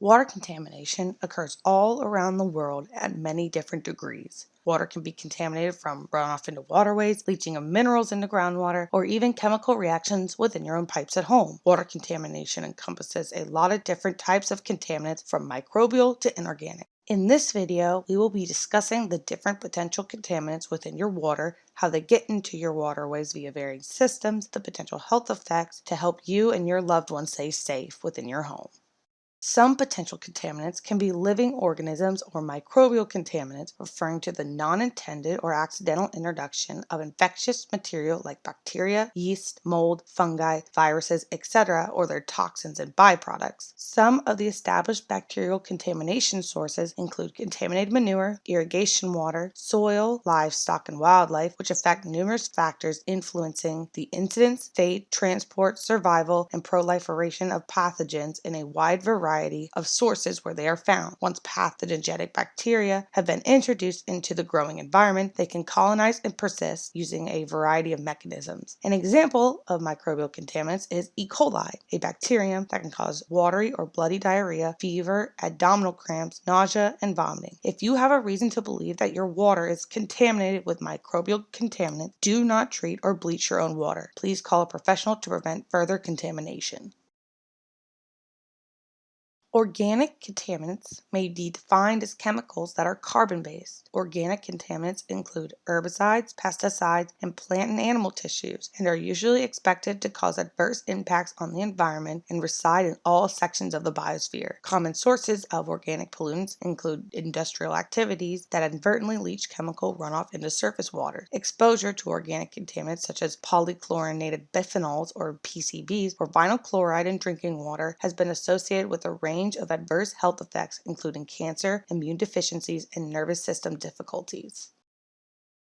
Water contamination occurs all around the world at many different degrees. Water can be contaminated from runoff into waterways, leaching of minerals into groundwater, or even chemical reactions within your own pipes at home. Water contamination encompasses a lot of different types of contaminants from microbial to inorganic. In this video, we will be discussing the different potential contaminants within your water, how they get into your waterways via varying systems, the potential health effects to help you and your loved ones stay safe within your home. Some potential contaminants can be living organisms or microbial contaminants, referring to the non-intended or accidental introduction of infectious material like bacteria, yeast, mold, fungi, viruses, etc., or their toxins and byproducts. Some of the established bacterial contamination sources include contaminated manure, irrigation water, soil, livestock, and wildlife, which affect numerous factors influencing the incidence, fate, transport, survival, and proliferation of pathogens in a wide variety of sources where they are found. Once pathogenic bacteria have been introduced into the growing environment, they can colonize and persist using a variety of mechanisms. An example of microbial contaminants is E. coli, a bacterium that can cause watery or bloody diarrhea, fever, abdominal cramps, nausea, and vomiting. If you have a reason to believe that your water is contaminated with microbial contaminants, do not treat or bleach your own water. Please call a professional to prevent further contamination. Organic contaminants may be defined as chemicals that are carbon-based. Organic contaminants include herbicides, pesticides, and plant and animal tissues, and are usually expected to cause adverse impacts on the environment and reside in all sections of the biosphere. Common sources of organic pollutants include industrial activities that inadvertently leach chemical runoff into surface water. Exposure to organic contaminants such as polychlorinated biphenyls or PCBs or vinyl chloride in drinking water has been associated with a range of adverse health effects, including cancer, immune deficiencies, and nervous system difficulties.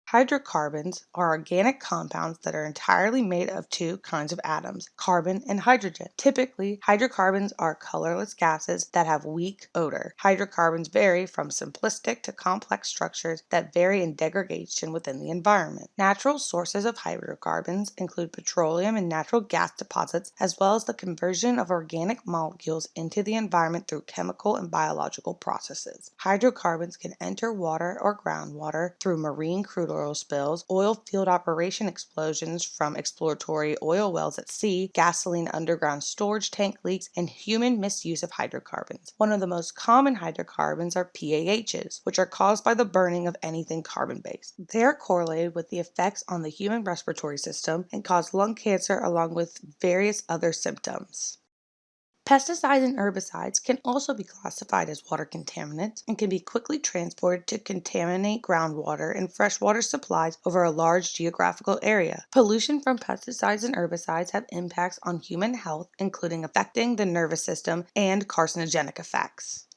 Hydrocarbons are organic compounds that are entirely made of two kinds of atoms, carbon and hydrogen. Typically, hydrocarbons are colorless gases that have weak odor. Hydrocarbons vary from simplistic to complex structures that vary in degradation within the environment. Natural sources of hydrocarbons include petroleum and natural gas deposits, as well as the conversion of organic molecules into the environment through chemical and biological processes. Hydrocarbons can enter water or groundwater through marine crude oil spills, oil field operation explosions from exploratory oil wells at sea, gasoline underground storage tank leaks, and human misuse of hydrocarbons. One of the most common hydrocarbons are PAHs, which are caused by the burning of anything carbon-based. They are correlated with the effects on the human respiratory system and cause lung cancer along with various other symptoms. Pesticides and herbicides can also be classified as water contaminants and can be quickly transported to contaminate groundwater and freshwater supplies over a large geographical area. Pollution from pesticides and herbicides have impacts on human health, including affecting the nervous system and carcinogenic effects.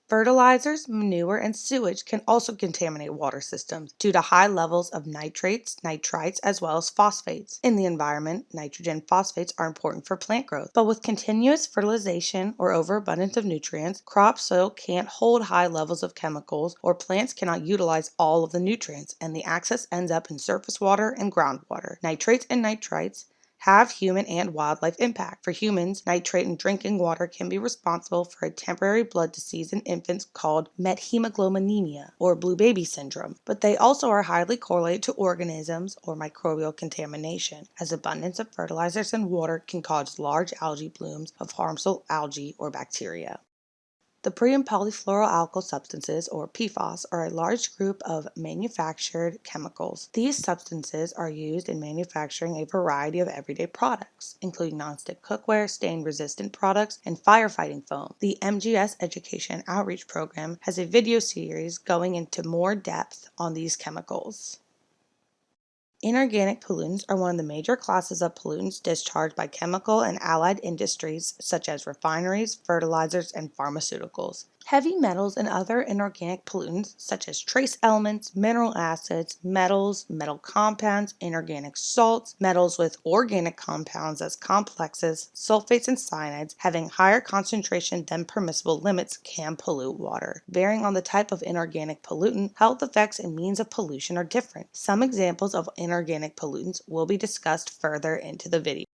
Fertilizers, manure, and sewage can also contaminate water systems due to high levels of nitrates, nitrites, as well as phosphates. In the environment, nitrogen phosphates are important for plant growth, but with continuous fertilization or overabundance of nutrients, crop soil can't hold high levels of chemicals or plants cannot utilize all of the nutrients, and the excess ends up in surface water and groundwater. Nitrates and nitrites have human and wildlife impact. For humans, nitrate in drinking water can be responsible for a temporary blood disease in infants called methemoglobinemia or blue baby syndrome, but they also are highly correlated to organisms or microbial contamination, as abundance of fertilizers in water can cause large algae blooms of harmful algae or bacteria. The pre- and polyfluoroalkyl substances, or PFAS, are a large group of manufactured chemicals. These substances are used in manufacturing a variety of everyday products, including nonstick cookware, stain-resistant products, and firefighting foam. The MGS Education Outreach Program has a video series going into more depth on these chemicals. Inorganic pollutants are one of the major classes of pollutants discharged by chemical and allied industries such as refineries, fertilizers, and pharmaceuticals. Heavy metals and other inorganic pollutants such as trace elements, mineral acids, metals, metal compounds, inorganic salts, metals with organic compounds as complexes, sulfates, and cyanides having higher concentration than permissible limits can pollute water. Varying on the type of inorganic pollutant, health effects and means of pollution are different. Some examples of inorganic pollutants will be discussed further into the video.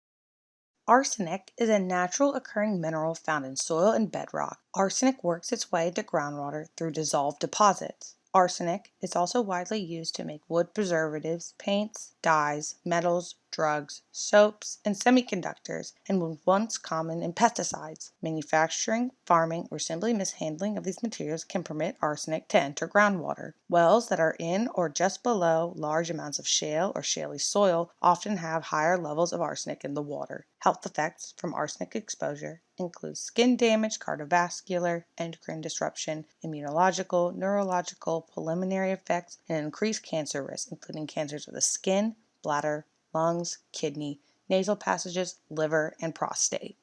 Arsenic is a natural occurring mineral found in soil and bedrock. Arsenic works its way into groundwater through dissolved deposits. Arsenic is also widely used to make wood preservatives, paints, dyes, metals, drugs, soaps, and semiconductors, and was once common in pesticides. Manufacturing, farming, or simply mishandling of these materials can permit arsenic to enter groundwater. Wells that are in or just below large amounts of shale or shaly soil often have higher levels of arsenic in the water. Health effects from arsenic exposure include skin damage, cardiovascular, endocrine disruption, immunological, neurological, pulmonary effects, and increased cancer risk, including cancers of the skin, bladder, lungs, kidney, nasal passages, liver, and prostate.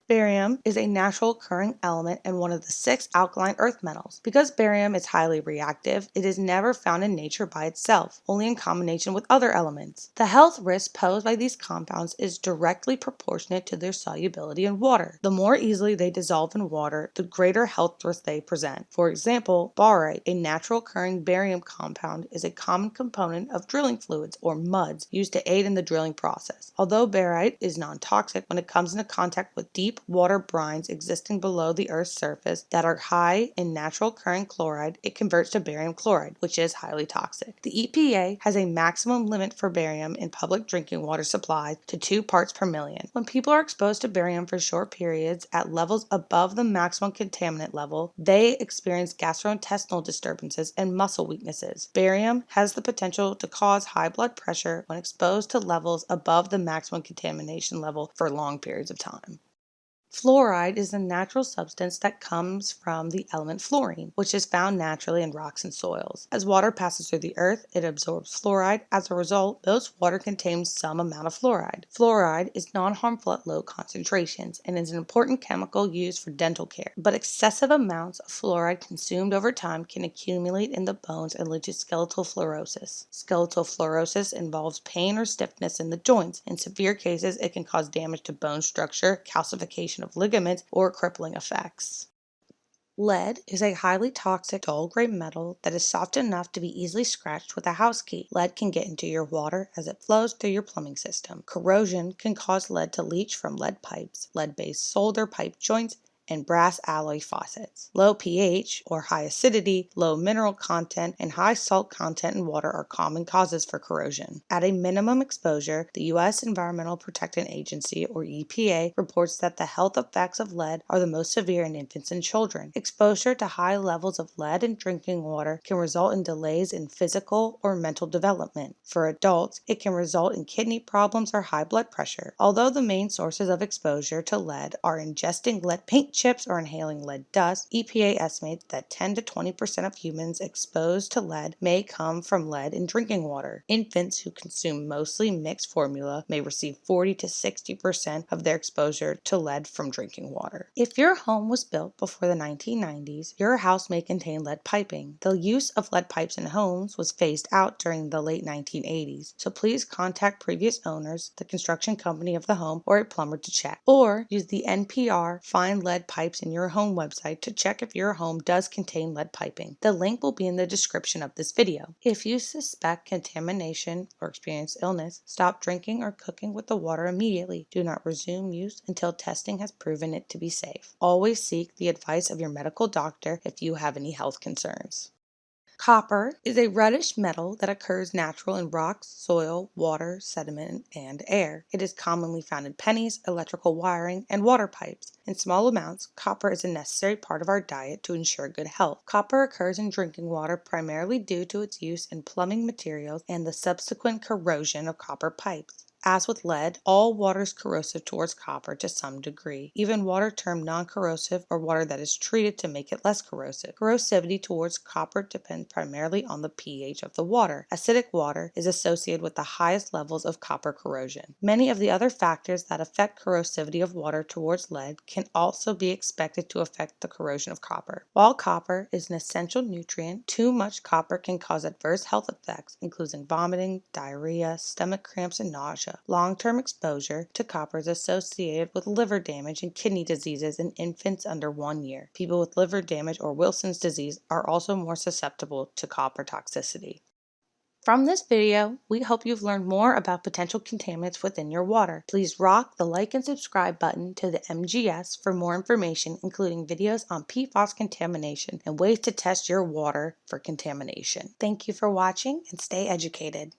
Barium is a natural occurring element and one of the 6 alkaline earth metals. Because barium is highly reactive, it is never found in nature by itself, only in combination with other elements. The health risk posed by these compounds is directly proportionate to their solubility in water. The more easily they dissolve in water, the greater health risk they present. For example, barite, a natural occurring barium compound, is a common component of drilling fluids or muds used to aid in the drilling process. Although barite is non-toxic, when it comes into contact with deep water brines existing below the Earth's surface that are high in natural occurring chloride, it converts to barium chloride, which is highly toxic. The EPA has a maximum limit for barium in public drinking water supplies to 2 parts per million. When people are exposed to barium for short periods at levels above the maximum contaminant level, they experience gastrointestinal disturbances and muscle weaknesses. Barium has the potential to cause high blood pressure when exposed to levels above the maximum contamination level for long periods of time. Fluoride is a natural substance that comes from the element fluorine, which is found naturally in rocks and soils. As water passes through the earth, it absorbs fluoride. As a result, most water contains some amount of fluoride. Fluoride is non-harmful at low concentrations and is an important chemical used for dental care, but excessive amounts of fluoride consumed over time can accumulate in the bones and lead to skeletal fluorosis. Skeletal fluorosis involves pain or stiffness in the joints. In severe cases, it can cause damage to bone structure, calcification of ligaments, or crippling effects. Lead is a highly toxic, dull gray metal that is soft enough to be easily scratched with a house key. Lead can get into your water as it flows through your plumbing system. Corrosion can cause lead to leach from lead pipes, lead-based solder pipe joints, and brass alloy faucets. Low pH or high acidity, low mineral content, and high salt content in water are common causes for corrosion. At a minimum exposure, the U.S. Environmental Protection Agency, or EPA, reports that the health effects of lead are the most severe in infants and children. Exposure to high levels of lead in drinking water can result in delays in physical or mental development. For adults, it can result in kidney problems or high blood pressure. Although the main sources of exposure to lead are ingesting lead paint chips or inhaling lead dust, EPA estimates that 10 to 20% of humans exposed to lead may come from lead in drinking water. Infants who consume mostly mixed formula may receive 40 to 60% of their exposure to lead from drinking water. If your home was built before the 1990s, your house may contain lead piping. The use of lead pipes in homes was phased out during the late 1980s, so please contact previous owners, the construction company of the home, or a plumber to check. Or use the NPR Find Lead Pipes in Your Home website to check if your home does contain lead piping. The link will be in the description of this video. If you suspect contamination or experience illness, stop drinking or cooking with the water immediately. Do not resume use until testing has proven it to be safe. Always seek the advice of your medical doctor if you have any health concerns. Copper is a reddish metal that occurs natural in rocks, soil, water, sediment, and air. It is commonly found in pennies, electrical wiring, and water pipes. In small amounts, copper is a necessary part of our diet to ensure good health. Copper occurs in drinking water primarily due to its use in plumbing materials and the subsequent corrosion of copper pipes. As with lead, all water is corrosive towards copper to some degree, even water termed non-corrosive or water that is treated to make it less corrosive. Corrosivity towards copper depends primarily on the pH of the water. Acidic water is associated with the highest levels of copper corrosion. Many of the other factors that affect corrosivity of water towards lead can also be expected to affect the corrosion of copper. While copper is an essential nutrient, too much copper can cause adverse health effects, including vomiting, diarrhea, stomach cramps, and nausea. Long-term exposure to copper is associated with liver damage and kidney diseases in infants under 1 year. People with liver damage or Wilson's disease are also more susceptible to copper toxicity. From this video, we hope you've learned more about potential contaminants within your water. Please rock the like and subscribe button to the MGS for more information, including videos on PFAS contamination and ways to test your water for contamination. Thank you for watching and stay educated.